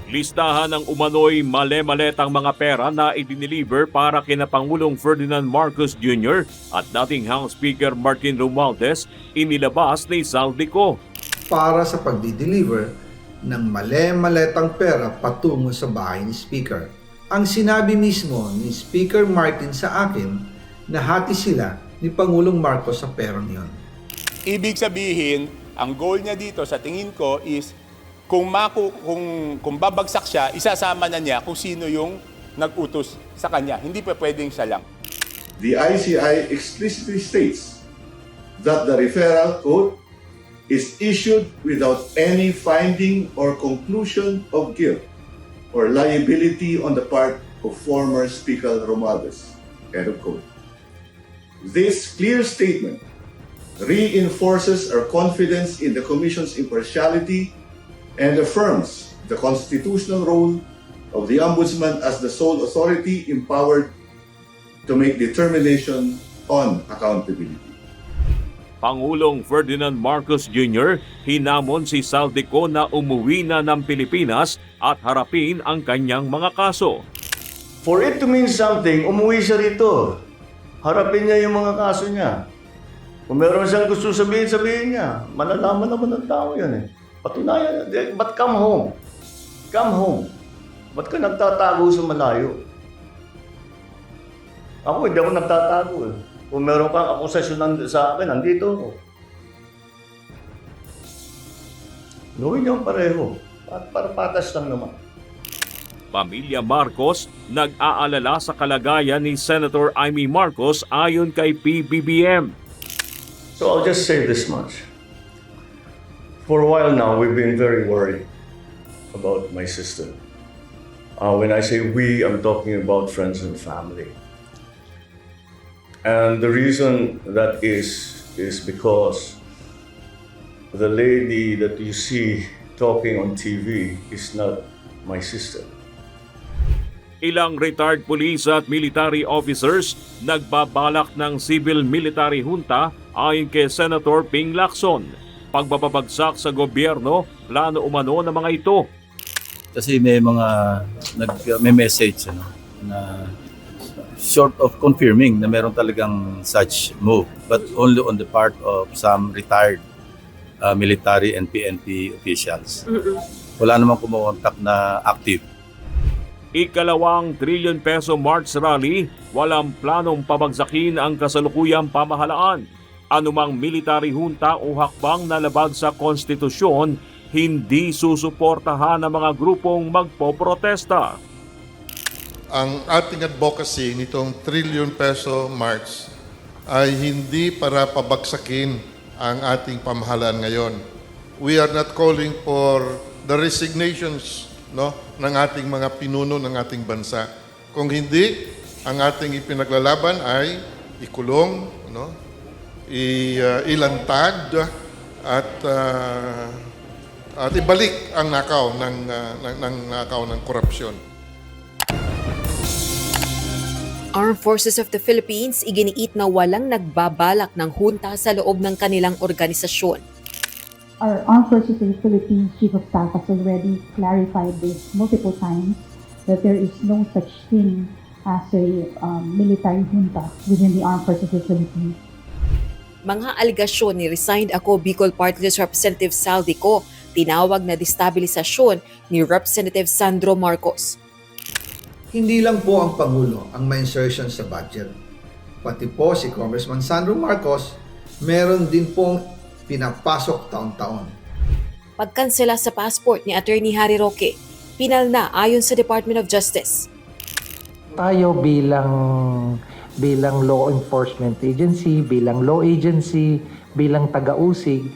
Listahan ng umano'y male-maletang mga pera na idiniliver para kina Pangulong Ferdinand Marcos Jr. at dating House Speaker Martin Romualdez inilabas ni Saldico. Para sa pagdi-deliver ng male-maletang pera patungo sa bahay ni Speaker. Ang sinabi mismo ni Speaker Martin sa akin na hati sila ni Pangulong Marcos sa perang yon. Ibig sabihin, ang goal niya dito sa tingin ko is kung babagsak siya, isasama na niya kung sino yung nag-utos sa kanya. Hindi pa pwedeng siya lang. The ICI explicitly states that the referral code is issued without any finding or conclusion of guilt or liability on the part of former Speaker Romualdez. End of quote. This clear statement reinforces our confidence in the Commission's impartiality and affirms the constitutional role of the Ombudsman as the sole authority empowered to make determination on accountability. Pangulong Ferdinand Marcos Jr. hinamon si Saldico na umuwi na ng Pilipinas at harapin ang kanyang mga kaso. For it to mean something, umuwi siya rito. Harapin niya yung mga kaso niya. Kung meron siyang gusto sabihin, sabihin niya. Malalaman naman ng tao yan eh. Patunayan, but come home. Come home. Ba't ka nagtatago sa malayo? Ako, hindi ako nagtatago eh. Kung meron kang akusasyon sa akin, nandito ako. Gawin niyo pareho. Para patas lang naman. Pamilya Marcos nag-aalala sa kalagayan ni Senator Amy Marcos ayon kay PBBM. So I'll just say this much. For a while now, we've been very worried about my sister. When I say we, I'm talking about friends and family. And the reason that is because the lady that you see talking on TV is not my sister. Ilang retired police at military officers nagbabalak ng civil-military junta ayon kay Senator Ping Lacson. Pagbabagsak sa gobyerno, plano umano ng mga ito. Kasi may mga may message na short of confirming na meron talagang such move, but only on the part of some retired military and PNP officials. Wala namang kumontak na active. Ikalawang trilyon peso March rally, walang planong pabagsakin ang kasalukuyang pamahalaan. Anumang military junta o hakbang na labag sa konstitusyon, hindi susuportahan ng mga grupong magpoprotesta. Ang ating advocacy nitong trillion peso march ay hindi para pabagsakin ang ating pamahalaan ngayon. We are not calling for the resignations ng ating mga pinuno ng ating bansa. Kung hindi, ang ating ipinaglalaban ay ikulong, ilantad at ibalik ang nakaw ng korupsyon. Armed Forces of the Philippines iginiit na walang nagbabalak ng junta sa loob ng kanilang organisasyon. Our Armed Forces of the Philippines Chief of Staff has already clarified this multiple times that there is no such thing as a military junta within the Armed Forces of the Philippines. Mga aligasyon ni resigned ako Bicol Party List Representative Saldico, tinawag na destabilisasyon ni Representative Sandro Marcos. Hindi lang po ang Pangulo ang may insertion sa budget. Pati po si Congressman Sandro Marcos, meron din pong pinapasok taon-taon. Pagkansela sa passport ni Attorney Harry Roque, pinal na ayon sa Department of Justice. Tayo bilang law enforcement agency, bilang law agency, bilang taga-usig,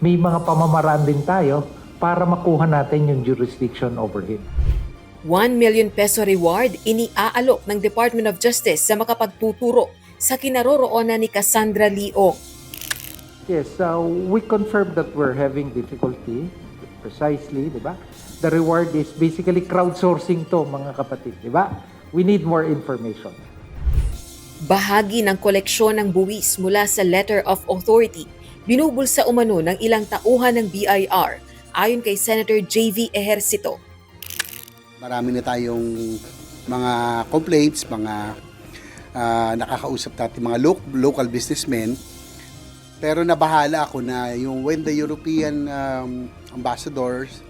may mga pamamaraan din tayo para makuha natin yung jurisdiction over him. 1 million peso reward iniaalok ng Department of Justice sa makapagtuturo sa kinaroroonan ni Cassandra Leong. Yes, we confirm that we're having difficulty, precisely, di ba? The reward is basically crowdsourcing to, mga kapatid, di ba? We need more information. Bahagi ng koleksyon ng buwis mula sa Letter of Authority, binubulsa umano ng ilang tauhan ng BIR, ayon kay Senator J.V. Ejercito. Marami na tayong mga complaints, mga nakakausap natin mga local businessmen. Pero nabahala ako na when the European ambassadors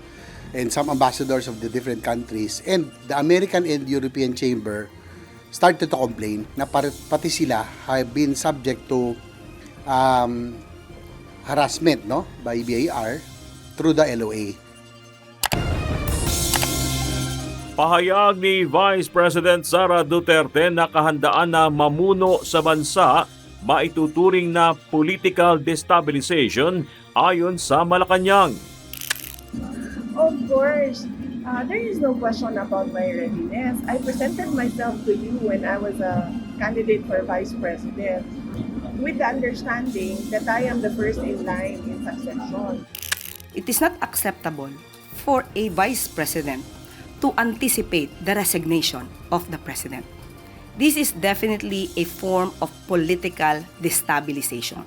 and some ambassadors of the different countries and the American and European Chamber started to complain na pati sila have been subject to harassment by BIR through the LOA. Pahayag ni Vice President Sara Duterte na kahandaan na mamuno sa bansa maituturing na political destabilization ayon sa Malacanang. Of course, there is no question about my readiness. I presented myself to you when I was a candidate for Vice President with the understanding that I am the first in line in succession. It is not acceptable for a Vice President to anticipate the resignation of the President. This is definitely a form of political destabilization.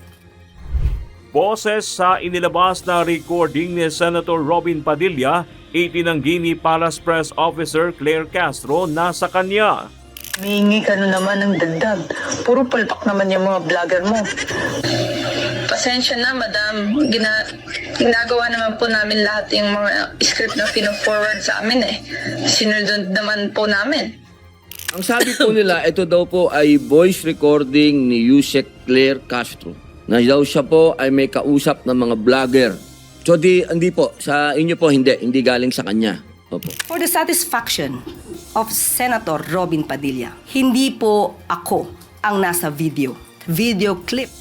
Boses sa inilabas na recording ni Senator Robin Padilla, itinanggi ni Palace Press Officer Claire Castro na sa kanya. Hihingi ka na naman ng dagdag. Puro palpak naman yung mga vlogger mo. Pasensya na, madam. Ginagawa naman po namin lahat yung mga script na pino-forward sa amin eh. Sinunod naman po namin. Ang sabi po nila, ito daw po ay voice recording ni Yusek Claire Castro. Na daw siya po ay may kausap ng mga vlogger. So hindi po, sa inyo po hindi galing sa kanya. Opo. For the satisfaction of Senator Robin Padilla, hindi po ako ang nasa video clip.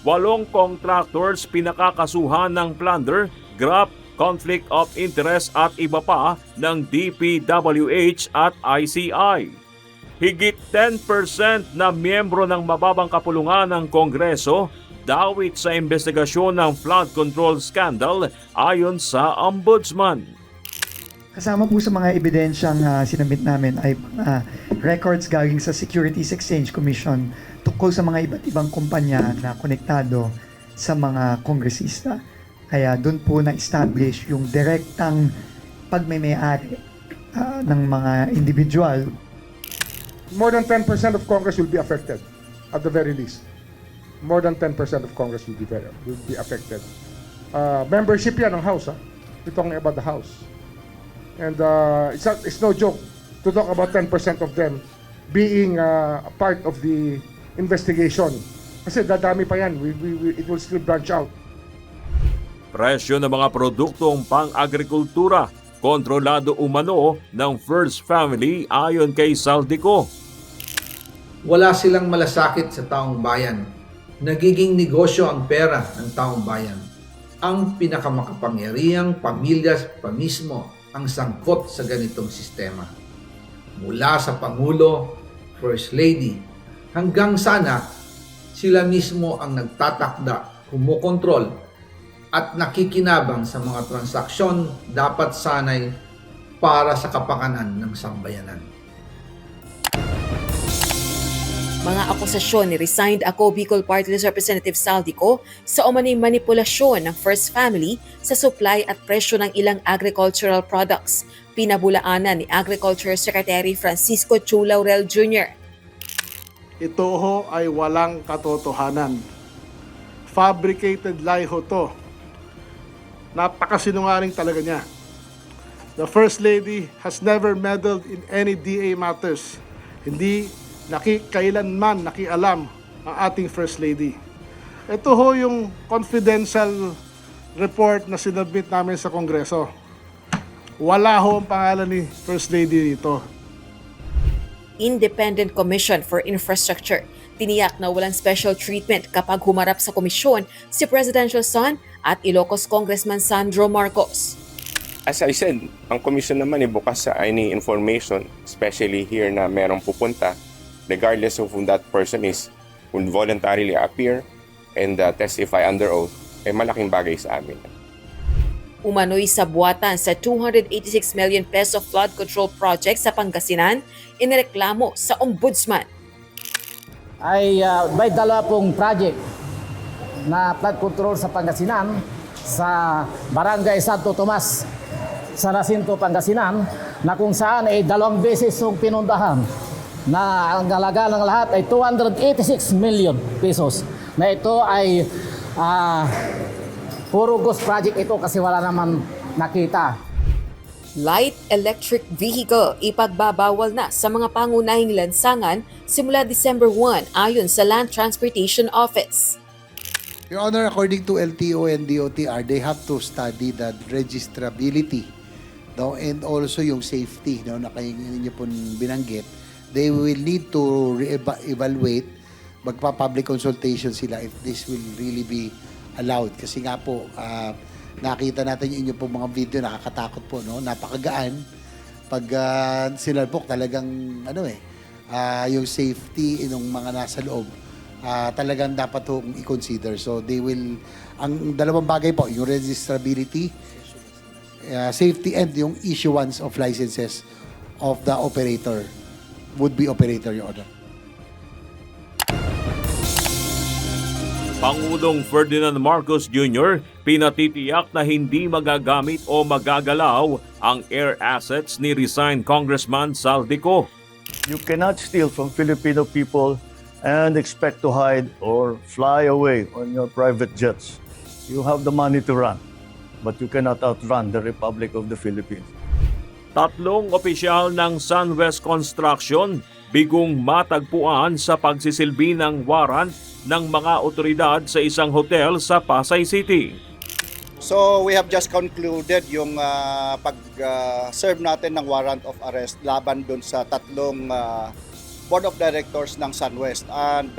8 contractors pinakakasuhan ng plunder, graft, conflict of interest at iba pa ng DPWH at ICI. Higit 10% na miyembro ng mababang kapulungan ng Kongreso dawit sa investigasyon ng flood control scandal ayon sa Ombudsman. Kasama po sa mga ebidensyang sinabit namin ay records galing sa Securities Exchange Commission tungkol sa mga iba't ibang kumpanya na konektado sa mga kongresista. Kaya doon po na-establish yung direktang pagmay-ari ng mga individual. More than 10% of Congress will be affected, at the very least. More than 10% of Congress will be affected. Membership yan ng House. We're talking about the House. And it's no joke to talk about 10% of them being a part of the investigation. Kasi dadami pa yan. It will still branch out. Presyo ng mga produktong pang-agrikultura, kontrolado umano ng First Family ayon kay Saldico. Wala silang malasakit sa taong bayan. Nagiging negosyo ang pera ng taong bayan. Ang pinakamakapangyarihang pamilya pa mismo ang sangkot sa ganitong sistema. Mula sa Pangulo, First Lady, hanggang sana sila mismo ang nagtatakda, kumukontrol at nakikinabang sa mga transaksyon dapat sanay para sa kapakanan ng sambayanan. Mga akusasyon ni resigned Ako Bicol Party List Representative Saldico sa umano'y manipulasyon ng First Family sa supply at presyo ng ilang agricultural products. Pinabulaanan ni Agriculture Secretary Francisco Chu Laurel Jr. Ito ho ay walang katotohanan. Fabricated lie ho to. Napakasinungaling talaga niya. The First Lady has never meddled in any DA matters. Hindi kailanman nakialam ang ating First Lady. Ito ho yung confidential report na sinabit namin sa Kongreso. Wala ho ang pangalan ni First Lady dito. Independent Commission for Infrastructure. Tiniyak na walang special treatment kapag humarap sa komisyon si Presidential Son at Ilocos Congressman Sandro Marcos. As I said, ang komisyon naman ay bukas sa any information, especially here na merong pupunta, regardless of who that person is, will voluntarily appear and testify under oath, ay malaking bagay sa amin. Umano'y sabuatan sa 286 million peso flood control project sa Pangasinan, inireklamo sa Ombudsman. Ay may dalawa pong project na flood control sa Pangasinan sa Barangay Santo Tomas, San Jacinto, Pangasinan na kung saan ay 2 beses yung pinuntahan na ang halaga ng lahat ay 286 million pesos. Na ito ay puro ghost project ito kasi wala naman nakita. Light electric vehicle ipagbabawal na sa mga pangunahing lansangan simula December 1 ayon sa Land Transportation Office. Your Honor, according to LTO and DOTR, they have to study the registrability, no, and also yung safety, no, na kayo ninyo po binanggit. They will need to evaluate, magpa-public consultation sila if this will really be allowed. Kasi nga po, nakita natin yung inyo po mga video, nakakatakot po, no? Napakagaan. Pag sinalpok, talagang, yung safety ng mga nasa loob, talagang dapat hong i-consider. So, they will, ang dalawang bagay po, yung registrability, safety, and yung issuance of licenses of the operator, would-be operator, Your Honor. Pangulong Ferdinand Marcos Jr. pinatitiyak na hindi magagamit o magagalaw ang air assets ni resigned Congressman Saldico. You cannot steal from Filipino people and expect to hide or fly away on your private jets. You have the money to run, but you cannot outrun the Republic of the Philippines. 3 opisyal ng SunWest Construction bigong matagpuan sa pagsisilbi ng warrant ng mga otoridad sa isang hotel sa Pasay City. So we have just concluded yung pag-serve natin ng warrant of arrest laban dun sa 3 board of directors ng SunWest. And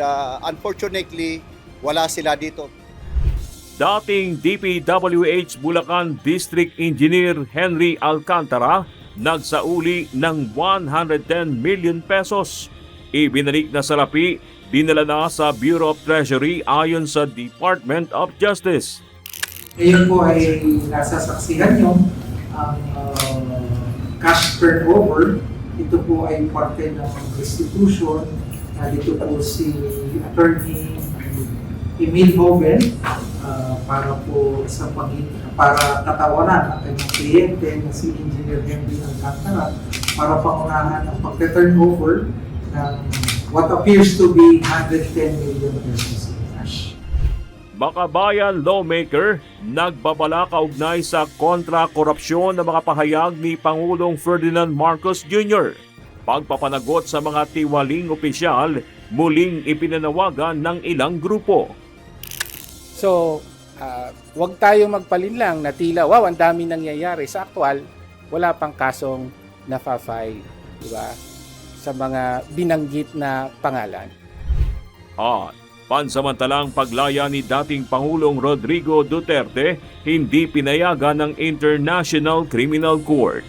unfortunately, wala sila dito. Dating DPWH Bulacan District Engineer Henry Alcantara nagsauli ng 110 million pesos. Ibinalik na sa lapi, dinala na sa Bureau of Treasury ayon sa Department of Justice. Ngayon po ay nasasaksihan nyo ang cash turnover. Ito po ay parte ng restitution. Dito po si Attorney Emil Hoven para po para tatawanan ang kanyang kliyente na si Engineer Henry Alcantara para pangunahan ang pagka-turnover ng what appears to be 110 million pesos in cash. Bakabayan lawmaker nagbabala kaugnay sa kontra-korupsyon ng mga pahayag ni Pangulong Ferdinand Marcos Jr. Pagpapanagot sa mga tiwaling opisyal, muling ipinanawagan ng ilang grupo. So, wag tayo magpalinlang na tila, wow, ang dami nangyayari. Sa aktual, wala pang kasong na-file, di ba? Sa mga binanggit na pangalan. At pansamantalang paglaya ni dating Pangulong Rodrigo Duterte, hindi pinayagan ng International Criminal Court.